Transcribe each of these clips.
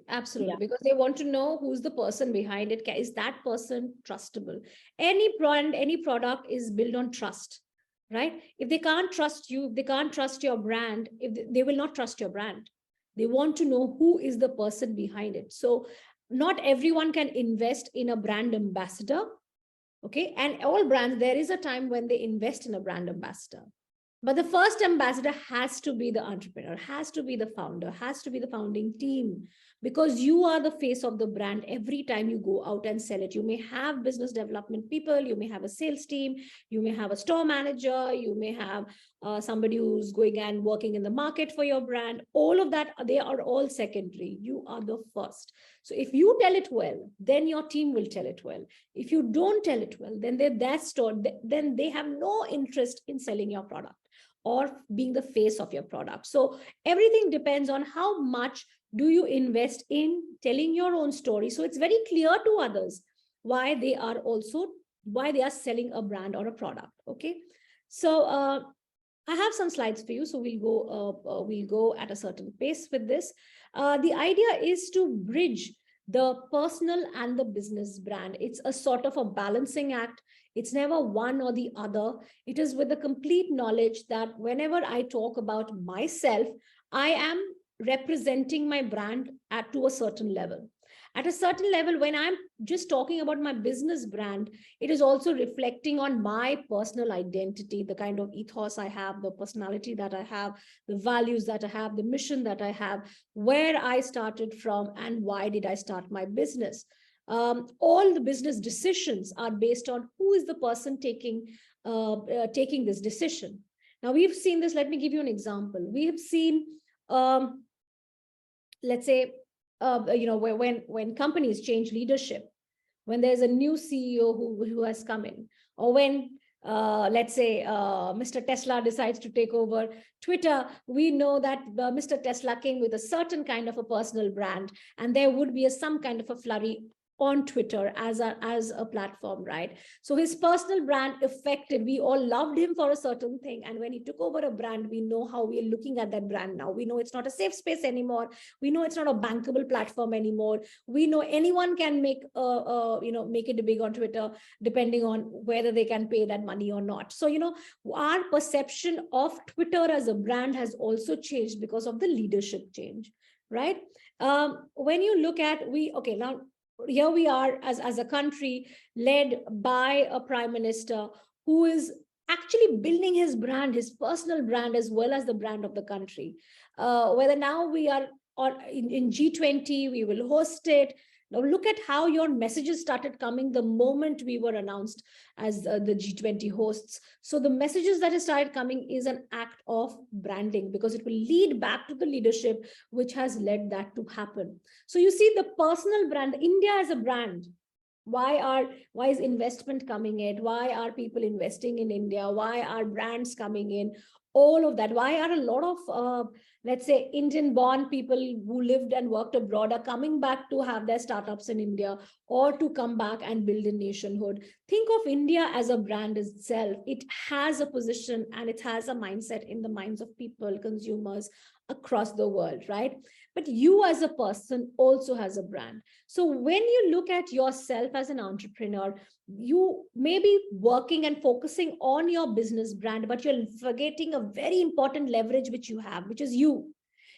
Absolutely, Yeah. because they want to know who's the person behind it. Is that person trustable? Any brand, any product is built on trust, right? If they can't trust you, if they can't trust your brand, if they will not trust your brand. They want to know who is the person behind it. So not everyone can invest in a brand ambassador. Okay. And all brands, there is a time when they invest in a brand ambassador. But the first ambassador has to be the entrepreneur, has to be the founder, has to be the founding team, because you are the face of the brand every time you go out and sell it. You may have business development people, you may have a sales team, you may have a store manager, you may have somebody who's going and working in the market for your brand. All of that, they are all secondary. You are the first. So if you tell it well, then your team will tell it well. If you don't tell it well, then that store, then they have no interest in selling your product or being the face of your product. So everything depends on how much do you invest in telling your own story. So it's very clear to others why they are selling a brand or a product. Okay. So I have some slides for you. So we'll go at a certain pace with this. The idea is to bridge the personal and the business brand. It's a sort of a balancing act. It's never one or the other. It is with the complete knowledge that whenever I talk about myself, I am representing my brand to a certain level. At a certain level, when I'm just talking about my business brand, it is also reflecting on my personal identity, the kind of ethos I have, the personality that I have, the values that I have, the mission that I have, where I started from, and why did I start my business. All the business decisions are based on who is the person taking this decision. Now, we've seen this. Let me give you an example. We have seen, let's say, when companies change leadership, when there's a new CEO who has come in, or when let's say Mr. Tesla decides to take over Twitter, we know that Mr. Tesla came with a certain kind of a personal brand, and there would be some kind of a flurry on Twitter as a platform, right? So his personal brand affected, we all loved him for a certain thing. And when he took over a brand, we know how we are looking at that brand now. We know it's not a safe space anymore. We know it's not a bankable platform anymore. We know anyone can make it big on Twitter, depending on whether they can pay that money or not. So, our perception of Twitter as a brand has also changed because of the leadership change, right? When you look at, now here we are as a country led by a prime minister who is actually building his brand, his personal brand, as well as the brand of the country. Whether now we are in G20, we will host it. Now look at how your messages started coming the moment we were announced as the G20 hosts. So the messages that have started coming is an act of branding, because it will lead back to the leadership which has led that to happen. So you see the personal brand, India as a brand. Why is investment coming in? Why are people investing in India? Why are brands coming in? All of that. Why are a lot of let's say Indian born people who lived and worked abroad are coming back to have their startups in India, or to come back and build a nationhood? Think of India as a brand itself. It has a position and it has a mindset in the minds of people, consumers across the world, right? But you as a person also has a brand. So when you look at yourself as an entrepreneur, you may be working and focusing on your business brand, but you're forgetting a very important leverage which you have, which is you.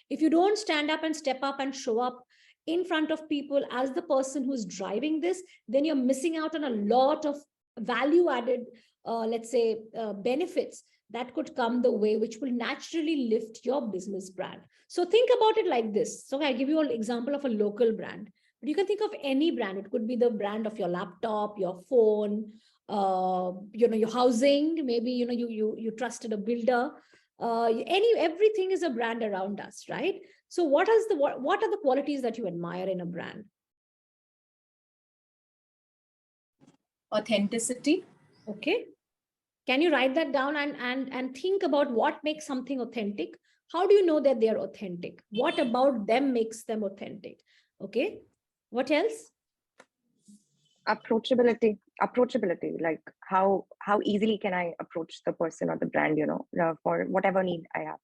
If you don't stand up and step up and show up in front of people as the person who's driving this, then you're missing out on a lot of value added, let's say, benefits that could come the way, which will naturally lift your business brand. So think about it like this. So I give you an example of a local brand, but you can think of any brand. It could be the brand of your laptop, your phone, your housing. Maybe you trusted a builder. Everything is a brand around us, right? So what are the qualities that you admire in a brand? Authenticity. Okay. Can you write that down and think about what makes something authentic? How do you know that they are authentic? What about them makes them authentic? Okay. What else? Approachability, like how easily can I approach the person or the brand, for whatever need I have.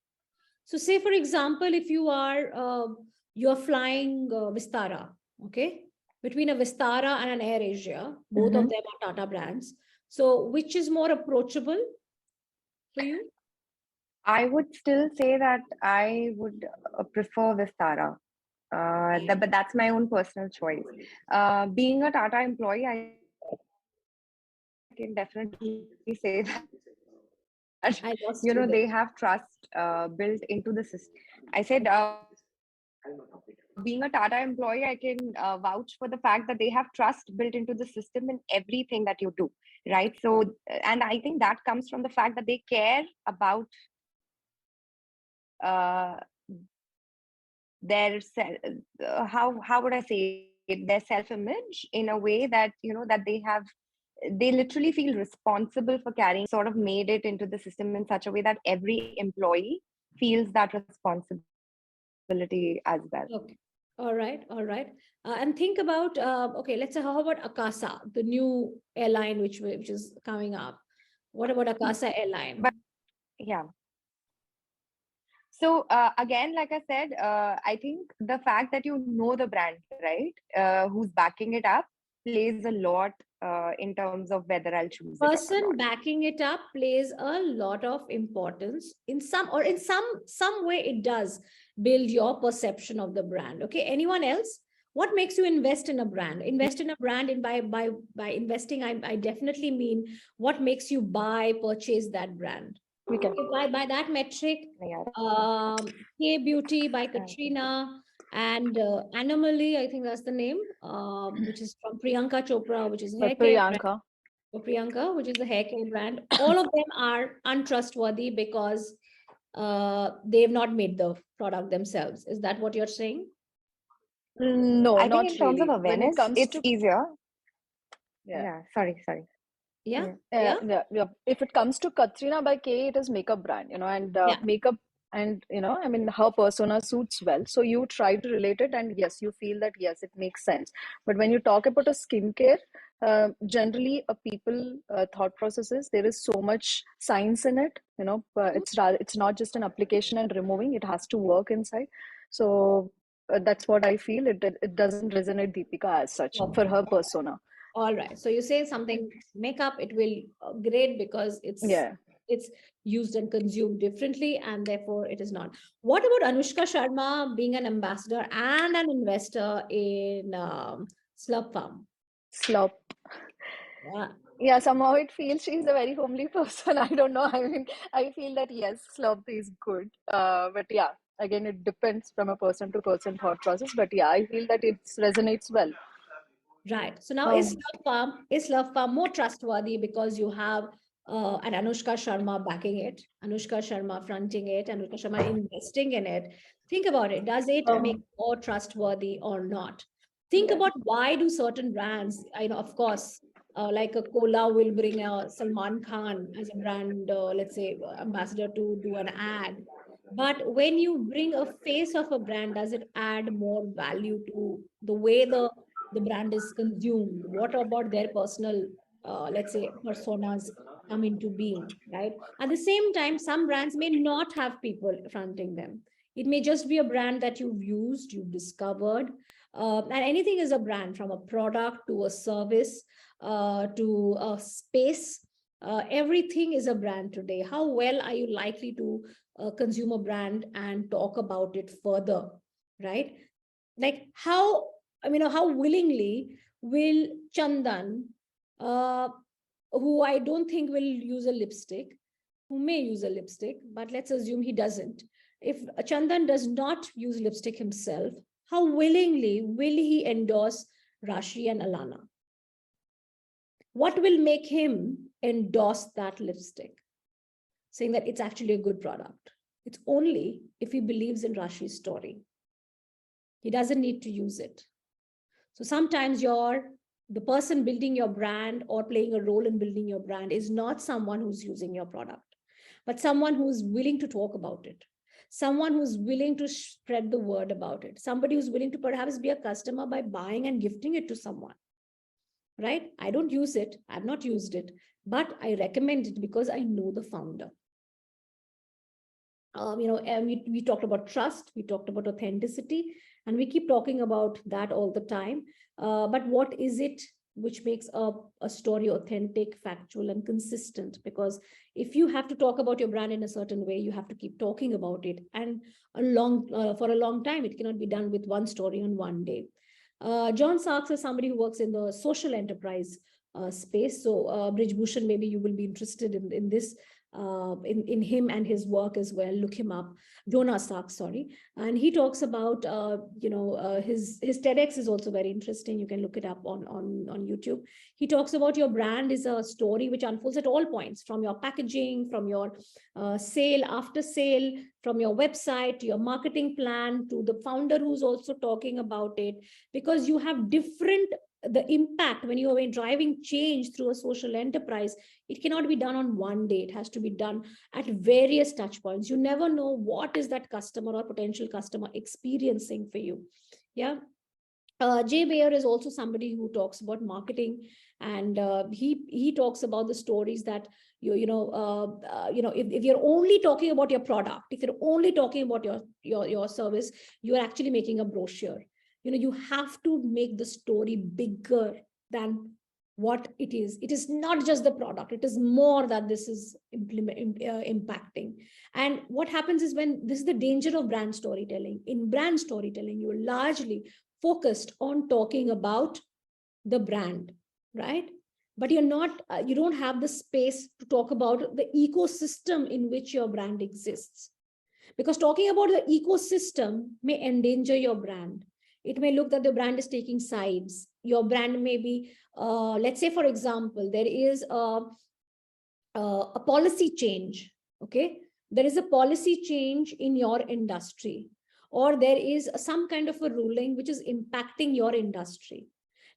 So say, for example, if you are you're flying Vistara, okay? Between a Vistara and an Air Asia, both of them are Tata brands. So which is more approachable for you? I would still say that I would prefer Vistara. But that's my own personal choice. Being a Tata employee, I can definitely say that I lost you there. they have trust built into the system. I said, being a Tata employee, I can vouch for the fact that they have trust built into the system in everything that you do, right? So, and I think that comes from the fact that they care about uh, their how would I say it, their self-image in a way that that they literally feel responsible for carrying, sort of made it into the system in such a way that every employee feels that responsibility as well. Okay. All right. All right. And think about, okay, let's say, how about Akasa, the new airline which is coming up? What about Akasa Airline? But yeah. So again, like I said, I think the fact that you know the brand, right, who's backing it up, plays a lot in terms of whether I'll choose it or Person not. backing it up plays a lot of importance in some way. It does build your perception of the brand. Okay, anyone else? What makes you invest in a brand? Invest in a brand, and by investing, I definitely mean what makes you purchase that brand. We can. Okay, by that metric, Yeah. K Beauty by Katrina and Anomaly, I think that's the name, which is from Priyanka Chopra, which is a hair care brand. Priyanka. For Priyanka, which is the hair care brand. All of them are untrustworthy because they've not made the product themselves. Is that what you're saying? No, I think not in terms of really. When it awareness, comes it's to, easier. yeah, Yeah, sorry. Yeah. yeah, Yeah. yeah. If it comes to Katrina by K, it is makeup brand, and Yeah. makeup, and I mean, her persona suits well. So you try to relate it, and yes, you feel that yes, it makes sense. But when you talk about a skincare, generally, a people thought processes, there is so much science in it. It's not just an application and removing; it has to work inside. So that's what I feel. It doesn't resonate Deepika as such for Okay. her persona. All right. So you say something makeup, it will great because Yeah. it's used and consumed differently, and therefore it is not. What about Anushka Sharma being an ambassador and an investor in Slurp Farm? Slop. Yeah. Yeah, somehow it feels she's a very homely person. I don't know. I mean, I feel that yes, slop is good. But yeah, again, it depends from a person to person thought process. But yeah, I feel that it resonates well. Right. So now Um, is Love Farm more trustworthy because you have an Anushka Sharma backing it, Anushka Sharma fronting it, Anushka Sharma investing in it. Think about it. Does it make um, more trustworthy or not? Think yeah. about why do certain brands, of course, like a Cola will bring Salman Khan as a brand, let's say, ambassador to do an ad. But when you bring a face of a brand, does it add more value to the way the brand is consumed? What about their personal, let's say, personas come into being, right? At the same time, some brands may not have people fronting them. It may just be a brand that you've used, you've discovered. And anything is a brand, from a product to a service to a space. Everything is a brand today. How well are you likely to consume a brand and talk about it further, right? Like how willingly will Chandan, uh, who I don't think will use a lipstick, who may use a lipstick, but let's assume he doesn't. If Chandan does not use lipstick himself, how willingly will he endorse Rashi and Alana? What will make him endorse that lipstick, saying that it's actually a good product? It's only if he believes in Rashi's story. He doesn't need to use it. So sometimes the person building your brand or playing a role in building your brand is not someone who's using your product, but someone who's willing to talk about it, someone who's willing to spread the word about it, somebody who's willing to perhaps be a customer by buying and gifting it to someone, right? I don't use it. I've not used it, but I recommend it because I know the founder. And we talked about trust, we talked about authenticity, And we keep talking about that all the time. But what is it which makes a story authentic, factual, and consistent? Because if you have to talk about your brand in a certain way, you have to keep talking about it. And for a long time, it cannot be done with one story on one day. John Sarks is somebody who works in the social enterprise space. So Brij Bhushan, maybe you will be interested in this, in him and his work as well. Look him up, Jonas Sarks, sorry. And he talks about, his TEDx is also very interesting. You can look it up on YouTube. He talks about your brand is a story which unfolds at all points, from your packaging, from your sale, after sale, from your website to your marketing plan, to the founder who's also talking about it, because you have the impact when you are driving change through a social enterprise. It cannot be done on one day. It has to be done at various touch points. You never know what is that customer or potential customer experiencing for you. Yeah. Jay Baer is also somebody who talks about marketing, and he talks about the stories that if you're only talking about your product, if you're only talking about your service, you're actually making a brochure. You have to make the story bigger than what it is. It is not just the product. It is more that this is impacting. And what happens is, when this is the danger of brand storytelling. In brand storytelling, you're largely focused on talking about the brand, right? But you're not, you don't have the space to talk about the ecosystem in which your brand exists. Because talking about the ecosystem may endanger your brand. It may look that the brand is taking sides. Your brand may be, let's say, for example, there is a policy change, okay? There is a policy change in your industry, or there is some kind of a ruling which is impacting your industry.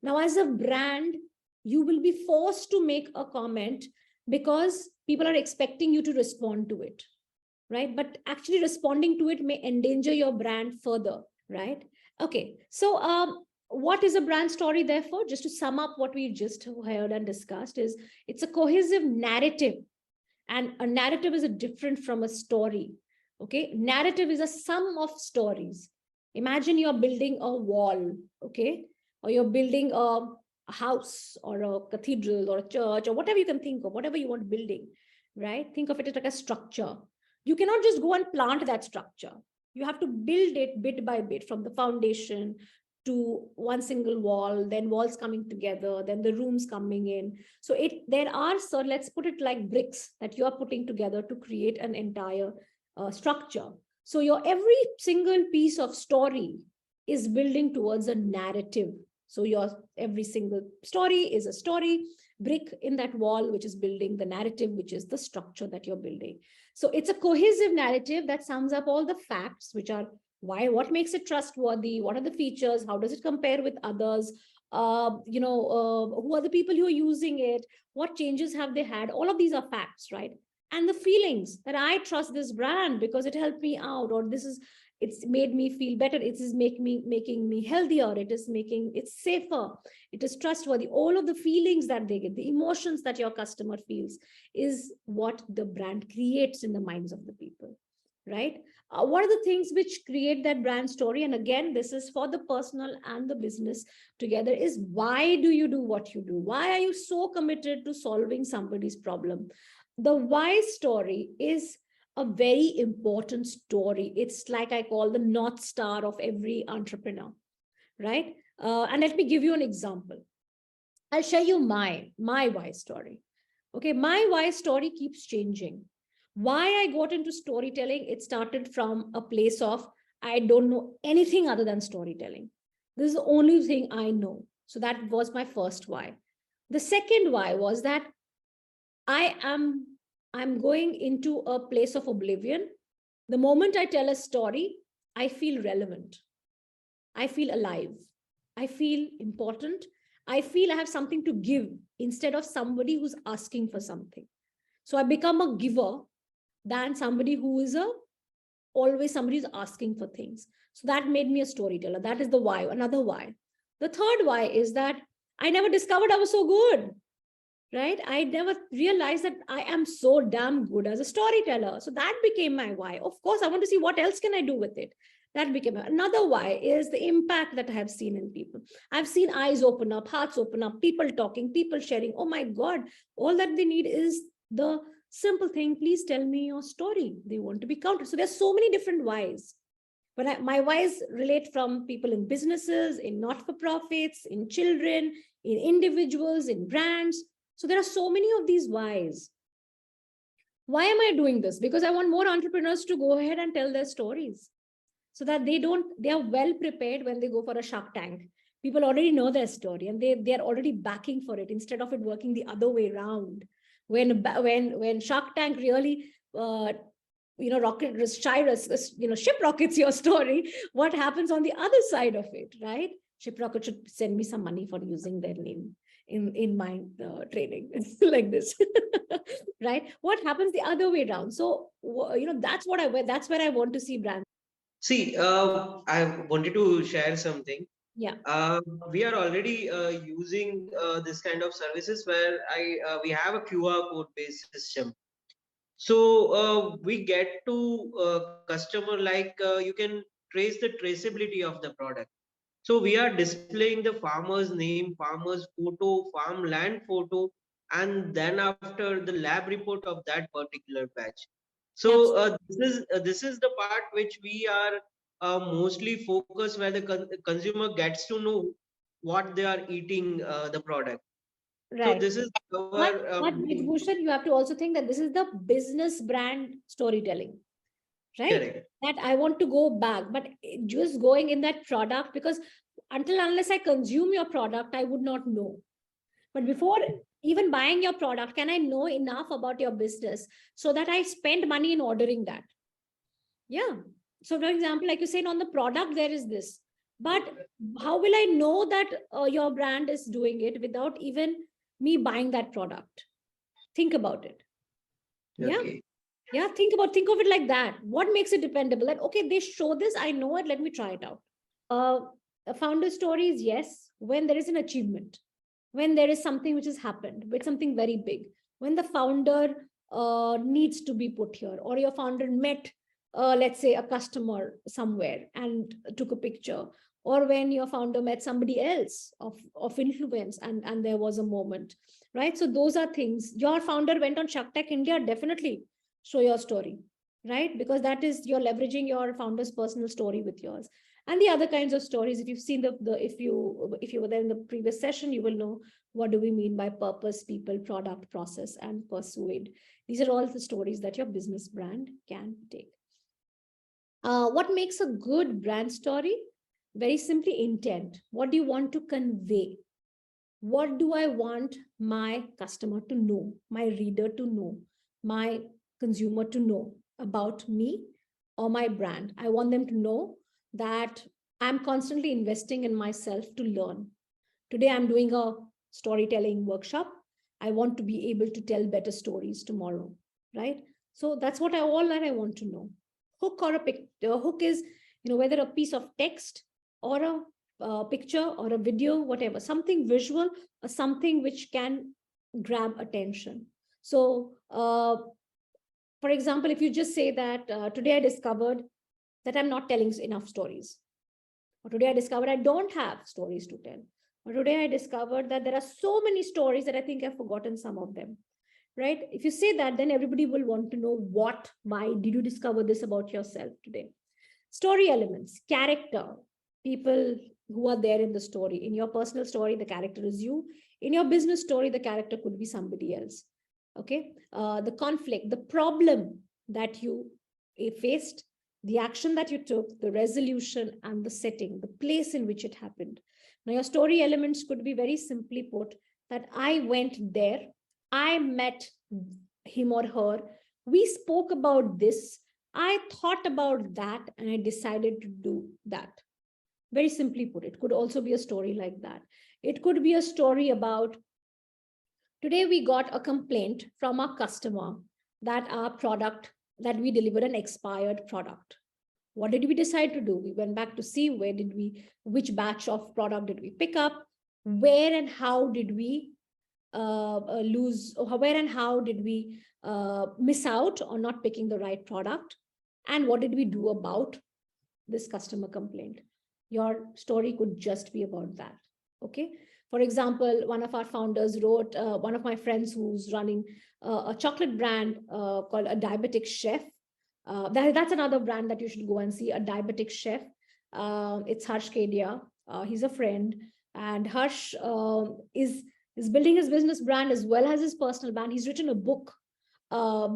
Now, as a brand, you will be forced to make a comment because people are expecting you to respond to it, right? But actually responding to it may endanger your brand further, right? Okay, so what is a brand story, therefore? Just to sum up what we just heard and discussed, is it's a cohesive narrative. And a narrative is different from a story. Okay, narrative is a sum of stories. Imagine you're building a wall, okay, or you're building a house or a cathedral or a church or whatever you can think of, whatever you want building, right? Think of it as like a structure. You cannot just go and plant that structure. You have to build it bit by bit, from the foundation to one single wall, then walls coming together, then the rooms coming in. So let's put it like bricks that you are putting together to create an entire structure. So your every single piece of story is building towards a narrative. So your every single story is a story brick in that wall, which is building the narrative, which is the structure that you're building. So it's a cohesive narrative that sums up all the facts, which are what makes it trustworthy, what are the features, how does it compare with others, who are the people who are using it, what changes have they had. All of these are facts, right? And the feelings that I trust this brand because it helped me out, or it's made me feel better, it is making me healthier, it's safer, it is trustworthy. All of the feelings that they get, the emotions that your customer feels, is what the brand creates in the minds of the people, right? What are the things which create that brand story? And again, this is for the personal and the business together, is why do you do what you do? Why are you so committed to solving somebody's problem? The why story is a very important story. It's like I call the North Star of every entrepreneur, right? And let me give you an example. I'll share you my why story. Okay, my why story keeps changing. Why I got into storytelling, it started from a place of, I don't know anything other than storytelling. This is the only thing I know. So that was my first why. The second why was that I'm going into a place of oblivion. The moment I tell a story, I feel relevant. I feel alive. I feel important. I feel I have something to give instead of somebody who's asking for something. So I become a giver than somebody who is always somebody who's asking for things. So that made me a storyteller. That is the why, another why. The third why is that I never discovered I was so good, right? I never realized that I am so damn good as a storyteller. So that became my why. Of course, I want to see what else can I do with it. That became another why is the impact that I have seen in people. I've seen eyes open up, hearts open up, people talking, people sharing. Oh my God, all that they need is the simple thing. Please tell me your story. They want to be counted. So there's so many different whys. But my whys relate from people in businesses, in not-for-profits, in children, in individuals, in brands. So there are so many of these whys. Why am I doing this? Because I want more entrepreneurs to go ahead and tell their stories so that they are well prepared when they go for a Shark Tank. People already know their story and they're already backing for it instead of it working the other way around. When Shark Tank really, ship rockets your story, what happens on the other side of it, right? Ship rocket should send me some money for using their name in my training like this, right? What happens the other way around? So, that's where I want to see brands. See, I wanted to share something. Yeah. We are already using this kind of services where we have a QR code based system. So we get to customer like you can trace the traceability of the product. So we are displaying the farmer's name, farmer's photo, farmland photo, and then after the lab report of that particular batch. So this is the part which we are mostly focused, where the consumer gets to know what they are eating the product. So Right. this is But our Bhushan, you have to also think that this is the business brand storytelling, right? correct. That I want to go back, but just going in that product, because unless I consume your product, I would not know. But before even buying your product, can I know enough about your business so that I spend money in ordering that? Yeah. So, for example, like you said, on the product, there is this. But how will I know that your brand is doing it without even me buying that product? Think about it. Yeah. Okay. Yeah. Think of it like that. What makes it dependable? That, okay, they show this, I know it, let me try it out. A founder stories, yes, when there is an achievement, when there is something which has happened, with something very big, when the founder needs to be put here, or your founder met, let's say, a customer somewhere and took a picture, or when your founder met somebody else of influence and there was a moment, right? So those are things. Your founder went on Shark Tank India, definitely show your story, right? Because that is, you're leveraging your founder's personal story with yours. And the other kinds of stories, if you've seen if you were there in the previous session, you will know what do we mean by purpose, people, product, process, and persuade. These are all the stories that your business brand can take. What makes a good brand story? Very simply, intent. What do you want to convey? What do I want my customer to know, my reader to know, my consumer to know about me or my brand? I want them to know that I'm constantly investing in myself to learn. Today, I'm doing a storytelling workshop. I want to be able to tell better stories tomorrow, right? So that's what I want to know. Hook or a picture. Hook is, whether a piece of text or a picture or a video, whatever, something visual or something which can grab attention. So, for example, if you just say that today I discovered that I'm not telling enough stories, or today I discovered I don't have stories to tell, or today I discovered that there are so many stories that I think I've forgotten some of them, right? If you say that, then everybody will want to know why did you discover this about yourself today? Story elements, character, people who are there in the story. In your personal story, the character is you. In your business story, the character could be somebody else. Okay. The conflict, the problem that you faced, the action that you took, the resolution, and the setting, the place in which it happened. Now, your story elements could be very simply put that I went there, I met him or her, we spoke about this, I thought about that, and I decided to do that. Very simply put, it could also be a story like that. It could be a story about, today we got a complaint from our customer that our product, that we delivered an expired product. What did we decide to do? We went back to see which batch of product did we pick up, where and how did we where and how did we miss out on not picking the right product, and what did we do about this customer complaint. Your story could just be about that. Okay. For example, one of our founders wrote, one of my friends who's running a chocolate brand called A Diabetic Chef. That's another brand that you should go and see, A Diabetic Chef. It's Harsh Kedia. He's a friend, and Harsh is building his business brand as well as his personal brand. He's written a book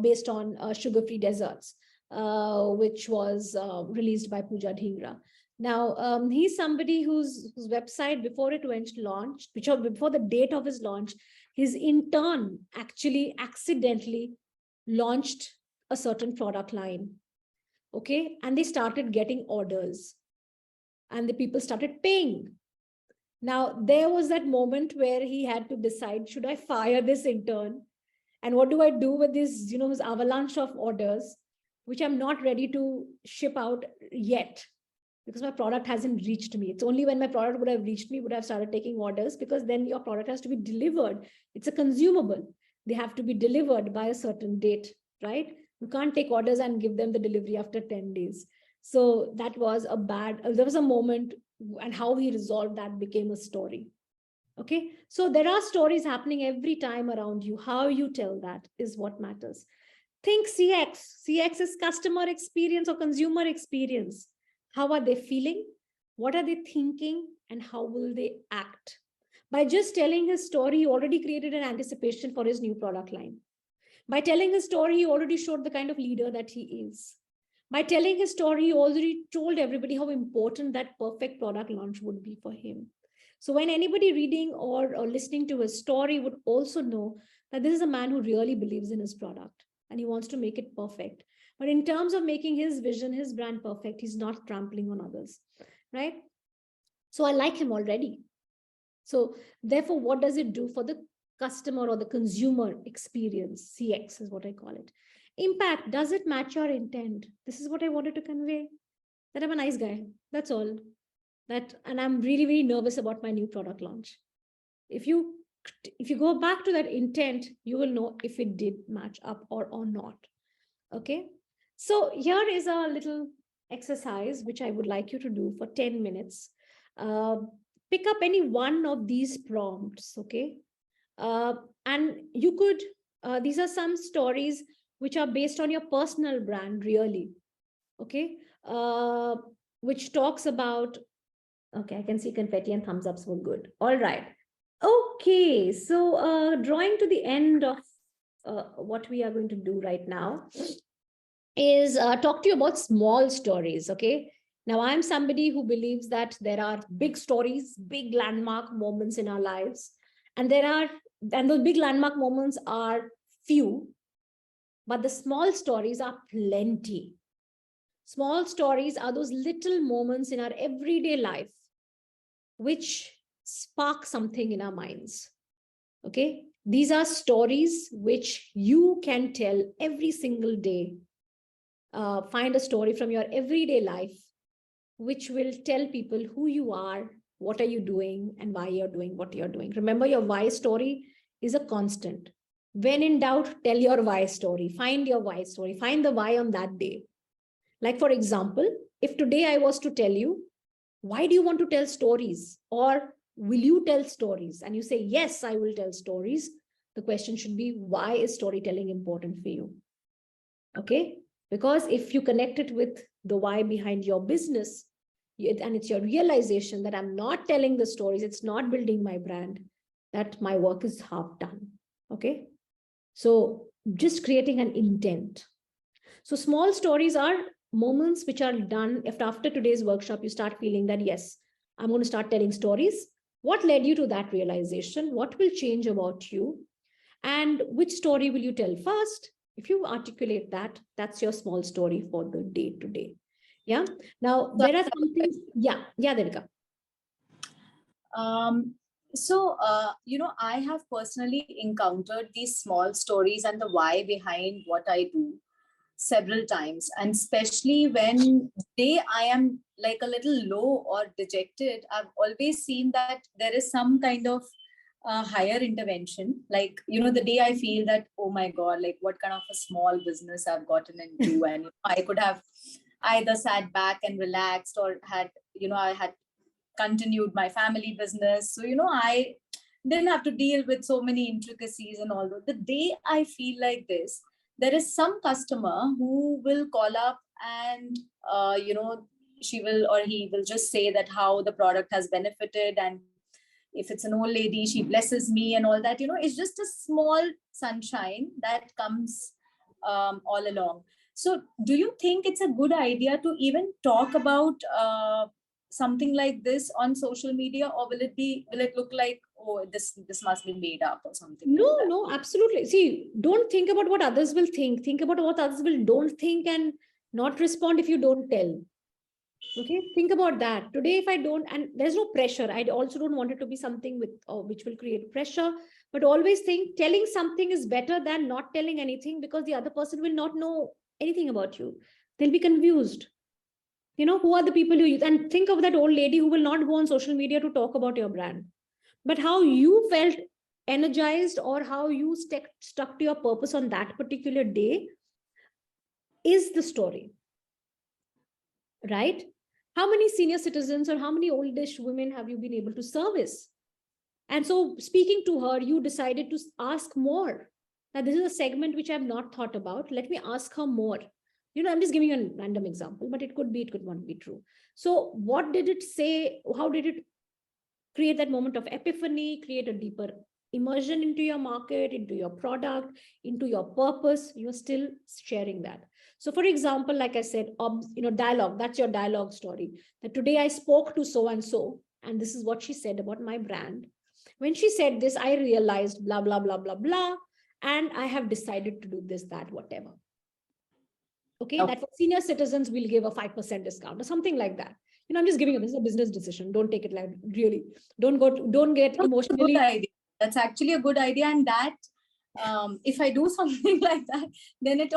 based on sugar-free desserts, which was released by Pooja Dhingra. Now, he's somebody whose website, before it went launched, before the date of his launch, his intern actually accidentally launched a certain product line. Okay. And they started getting orders and the people started paying. Now, there was that moment where he had to decide, should I fire this intern? And what do I do with this, this avalanche of orders, which I'm not ready to ship out yet, because my product hasn't reached me. It's only when my product would have reached me would have started taking orders, because then your product has to be delivered. It's a consumable. They have to be delivered by a certain date, right? You can't take orders and give them the delivery after 10 days. So that was there was a moment, and how he resolved that became a story. Okay. So there are stories happening every time around you. How you tell that is what matters. Think CX. CX is customer experience or consumer experience. How are they feeling? What are they thinking? And how will they act? By just telling his story, he already created an anticipation for his new product line. By telling his story, he already showed the kind of leader that he is. By telling his story, he already told everybody how important that perfect product launch would be for him. So when anybody reading or listening to his story would also know that this is a man who really believes in his product and he wants to make it perfect. But in terms of making his vision, his brand perfect, he's not trampling on others, right? So I like him already. So therefore, what does it do for the customer or the consumer experience? CX is what I call it. Impact, does it match your intent? This is what I wanted to convey, that I'm a nice guy. That's all. And I'm really, really nervous about my new product launch. If you go back to that intent, you will know if it did match up or not. Okay. So here is a little exercise which I would like you to do for 10 minutes. Pick up any one of these prompts. Okay. And you could, these are some stories which are based on your personal brand, really. Okay. Which talks about, okay, I can see confetti and thumbs ups were good. All right. Okay. So drawing to the end of what we are going to do right now is talk to you about small stories. Okay. Now, I'm somebody who believes that there are big stories, big landmark moments in our lives. And those big landmark moments are few, but the small stories are plenty. Small stories are those little moments in our everyday life which spark something in our minds. Okay. These are stories which you can tell every single day. Find a story from your everyday life which will tell people who you are, what are you doing, and why you're doing what you're doing. Remember, your why story is a constant. When in doubt, tell your why story. Find your why story. Find the why on that day. Like, for example, if today I was to tell you, why do you want to tell stories? Or will you tell stories? And you say, yes, I will tell stories. The question should be, why is storytelling important for you? Okay. Because if you connect it with the why behind your business, and it's your realization that I'm not telling the stories, it's not building my brand, that my work is half done. Okay. So just creating an intent. So small stories are moments which are done if after today's workshop, you start feeling that, yes, I'm going to start telling stories. What led you to that realization? What will change about you? And which story will you tell first? If you articulate that, that's your small story for the day to day. Yeah. Now, there are some things. Yeah. Yeah, Devika. I have personally encountered these small stories and the why behind what I do several times. And especially when I am like a little low or dejected, I've always seen that there is some kind of higher intervention. Like, the day I feel that, oh my God, like what kind of a small business I've gotten into, and I could have either sat back and relaxed or had, I had continued my family business. So, I didn't have to deal with so many intricacies and all that. The day I feel like this, there is some customer who will call up and, she will or he will just say that how the product has benefited. And if it's an old lady, she blesses me and all that. It's just a small sunshine that comes all along. So do you think it's a good idea to even talk about something like this on social media, or will it look like, oh, this must be made up or something? No, like that? no, absolutely. See, don't think about what others will think. Think about what others will don't think and not respond if you don't tell. Okay, think about that. Today, if I don't, and there's no pressure, I also don't want it to be something which will create pressure, but always think telling something is better than not telling anything, because the other person will not know anything about you. They'll be confused. Who are the people you use? And think of that old lady who will not go on social media to talk about your brand. But how you felt energized or how you stuck to your purpose on that particular day is the story. Right? How many senior citizens or how many oldish women have you been able to service? And so speaking to her, you decided to ask more. Now, this is a segment which I've not thought about. Let me ask her more. I'm just giving you a random example, but it could not be true. So what did it say? How did it create that moment of epiphany, create a deeper immersion into your market, into your product, into your purpose? You're still sharing that. So for example, like I said, dialogue, that's your dialogue story. That today I spoke to so-and-so, and this is what she said about my brand. When she said this, I realized blah, blah, blah, blah, blah. And I have decided to do this, that, whatever. Okay, that for senior citizens, we'll give a 5% discount or something like that. I'm just giving you, this is a business decision. Don't take it like really. Don't get emotionally. Good idea. That's actually a good idea. And that, if I do something like that, then it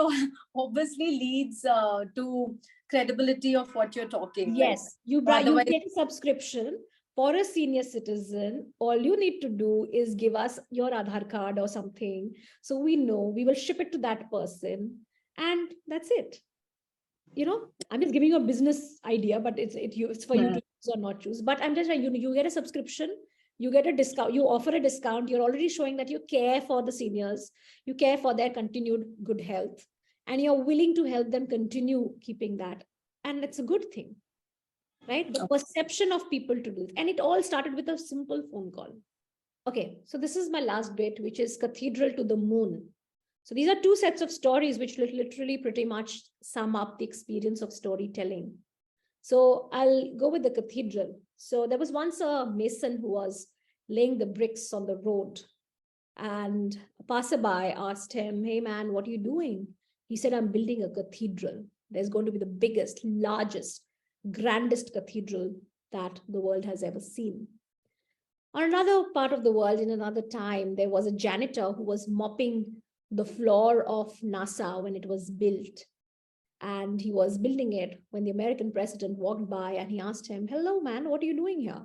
obviously leads to credibility of what you're talking. Yes, you get a subscription for a senior citizen. All you need to do is give us your Aadhaar card or something. So we know, we will ship it to that person. And that's it. I'm just giving you a business idea, but it's for you to choose or not choose. But I'm just saying, you get a subscription, you get a discount, you offer a discount. You're already showing that you care for the seniors, you care for their continued good health, and you're willing to help them continue keeping that. And it's a good thing, right? The perception of people to do it. And it all started with a simple phone call. Okay, so this is my last bit, which is Cathedral to the Moon. So these are two sets of stories which literally pretty much sum up the experience of storytelling. So I'll go with the cathedral. So there was once a mason who was laying the bricks on the road, and a passerby asked him, "Hey man, what are you doing?" He said, "I'm building a cathedral. There's going to be the biggest, largest, grandest cathedral that the world has ever seen." On another part of the world, in another time, there was a janitor who was mopping the floor of NASA when it was built. And he was building it when the American president walked by and he asked him, "Hello, man, what are you doing here?"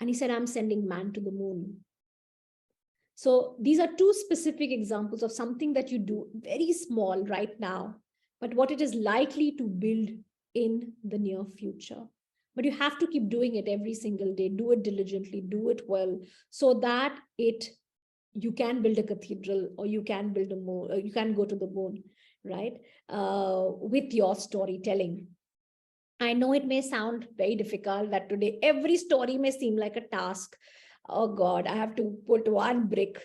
And he said, "I'm sending man to the moon." So these are two specific examples of something that you do very small right now, but what it is likely to build in the near future. But you have to keep doing it every single day. Do it diligently, do it well, so that you can build a cathedral, or you can build a moon, or you can go to the moon, right? With your storytelling. I know it may sound very difficult that today every story may seem like a task. Oh God, I have to put one brick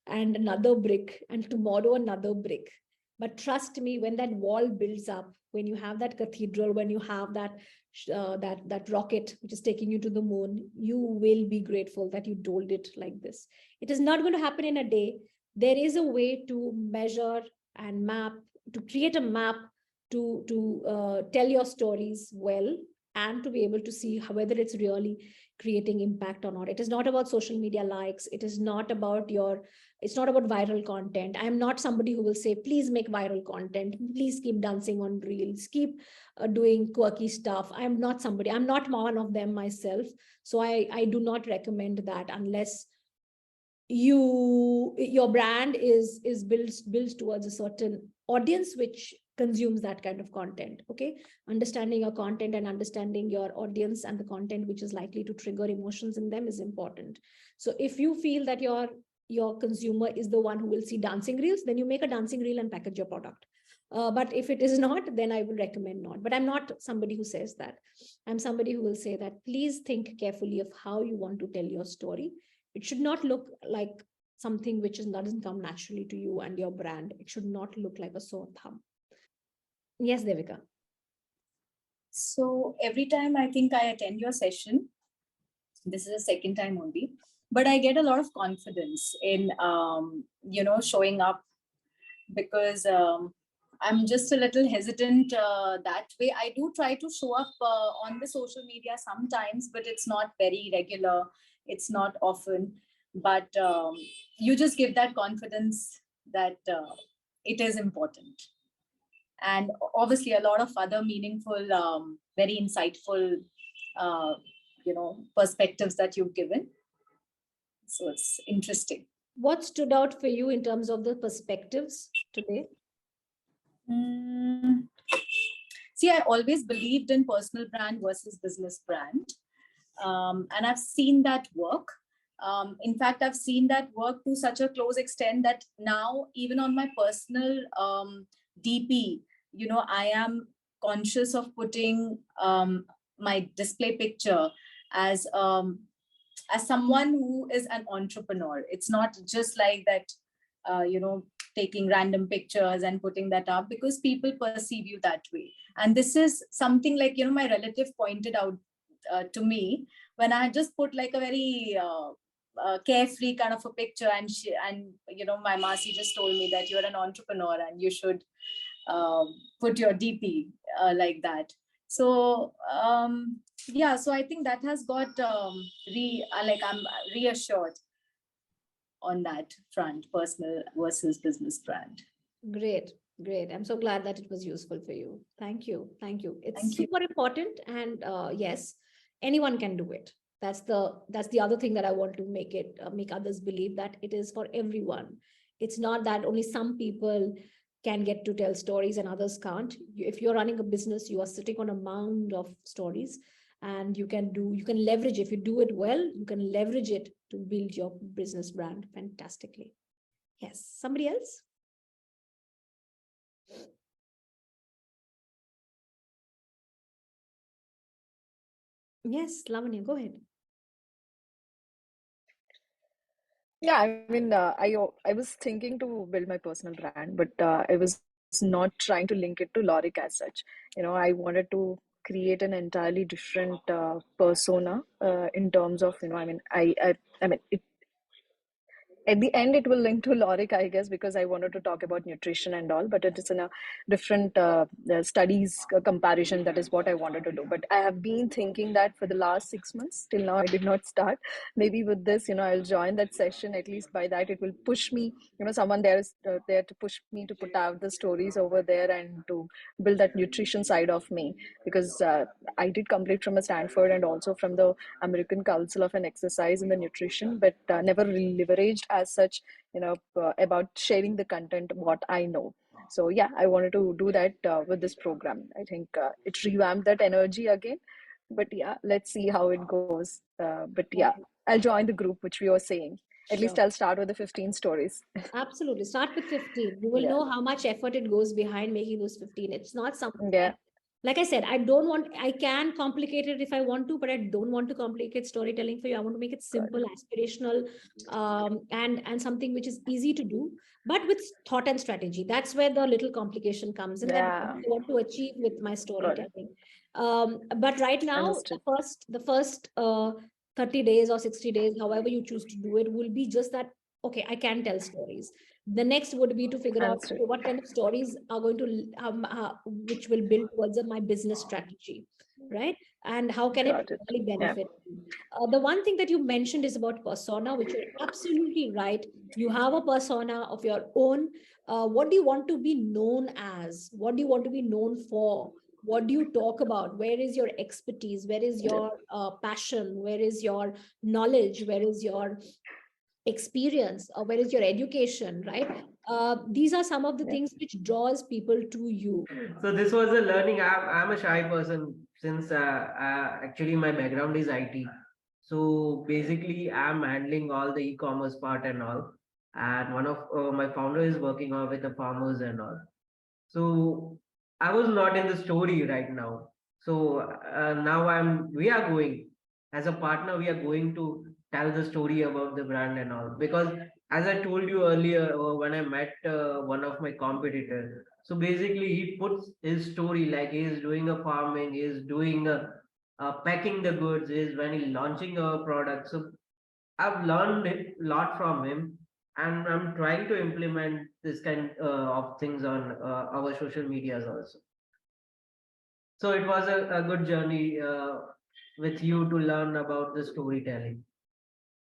and another brick and tomorrow another brick. But trust me, when that wall builds up, when you have that cathedral, when you have that rocket which is taking you to the moon, you will be grateful that you told it like this. It is not going to happen in a day. There is a way to measure and map, to create a map, to tell your stories well, and to be able to see whether it's really creating impact or not. It is not about social media likes. It is not about it's not about viral content. I'm not somebody who will say, please make viral content. Please keep dancing on reels, keep doing quirky stuff. I'm not one of them myself. So I do not recommend that unless your brand is built towards a certain audience, which consumes that kind of content. Okay, understanding your content and understanding your audience and the content which is likely to trigger emotions in them is important. So if you feel that your consumer is the one who will see dancing reels, then you make a dancing reel and package your product. But if it is not, then I will recommend not. But I'm not somebody who says that. I'm somebody who will say that please think carefully of how you want to tell your story. It should not look like something which doesn't come naturally to you and your brand. It should not look like a sore thumb. Yes, Devika. So every time I think I attend your session, this is the second time only, but I get a lot of confidence in, showing up, because I'm just a little hesitant that way. I do try to show up on the social media sometimes, but it's not very regular. It's not often, but you just give that confidence that it is important. And obviously a lot of other meaningful, very insightful, perspectives that you've given. So it's interesting. What stood out for you in terms of the perspectives today? See, I always believed in personal brand versus business brand. And I've seen that work. In fact, I've seen that work to such a close extent that now, even on my personal DP, I am conscious of putting my display picture as someone who is an entrepreneur. It's not just like that, taking random pictures and putting that up, because people perceive you that way. And this is something like, my relative pointed out to me when I just put like a very carefree kind of a picture, and my Masi just told me that you're an entrepreneur and you should put your DP like that. So so I think that has got I'm reassured on that front, personal versus business brand. Great. I'm so glad that it was useful for you. Thank you. It's Thank you. super important, and yes, anyone can do it. That's the other thing that I want to make others believe, that it is for everyone. It's not that only some people can get to tell stories and others can't. If you're running a business, you are sitting on a mound of stories, and you can leverage, if you do it well, you can leverage it to build your business brand fantastically. Yes, somebody else? Yes, Lavanya, go ahead. Yeah, I mean, I was thinking to build my personal brand, but I was not trying to link it to Lorik as such. I wanted to create an entirely different persona in terms of, I mean, at the end it will link to Lorik, I guess, because I wanted to talk about nutrition and all, but it is in a different studies comparison. That is what I wanted to do. But I have been thinking that for the last 6 months till now I did not start. Maybe with this, I'll join that session. At least by that it will push me, someone there is there to push me to put out the stories over there and to build that nutrition side of me, because I did complete from a Stanford and also from the American Council of an Exercise in the nutrition, but never really leveraged as such, about sharing the content, what I know. So yeah, I wanted to do that with this program. I think it revamped that energy again. But yeah, let's see how it goes. But yeah, I'll join the group, which we were saying. At least I'll start with the 15 stories. Absolutely. Start with 15. You will Yeah. know how much effort it goes behind making those 15. It's not something Yeah. like I said, I can complicate it if I want to, but I don't want to complicate storytelling for you. I want to make it simple, aspirational, and something which is easy to do, but with thought and strategy. That's where the little complication comes in. That Yeah. I want to achieve with my Got it. storytelling. But right now, Understood. the first 30 days or 60 days, however you choose to do it, will be just that, okay, I can tell stories. The next would be to figure out Understood. what kind of stories are going to which will build towards my business strategy, right? And how can it Got it. really Yeah. benefit me? The one thing that you mentioned is about persona, which you're absolutely right. You have a persona of your own. What do you want to be known as? What do you want to be known for? What do you talk about? Where is your expertise? Where is your passion? Where is your knowledge? Where is your experience, or where is your education, right? These are some of the Yeah. things which draws people to you. So this was a learning. I'm a shy person since actually my background is IT. So basically, I'm handling all the e-commerce part and all. And one of my founder is working on with the farmers and all. So I was not in the story right now. So now we are going as a partner, we are going to tell the story about the brand and all. Because as I told you earlier, when I met one of my competitors, so basically he puts his story like he is doing a farming, he is doing packing the goods, is when he launching a product. So I've learned a lot from him, and I'm trying to implement this kind of things on our social medias also. So it was a good journey with you to learn about the storytelling.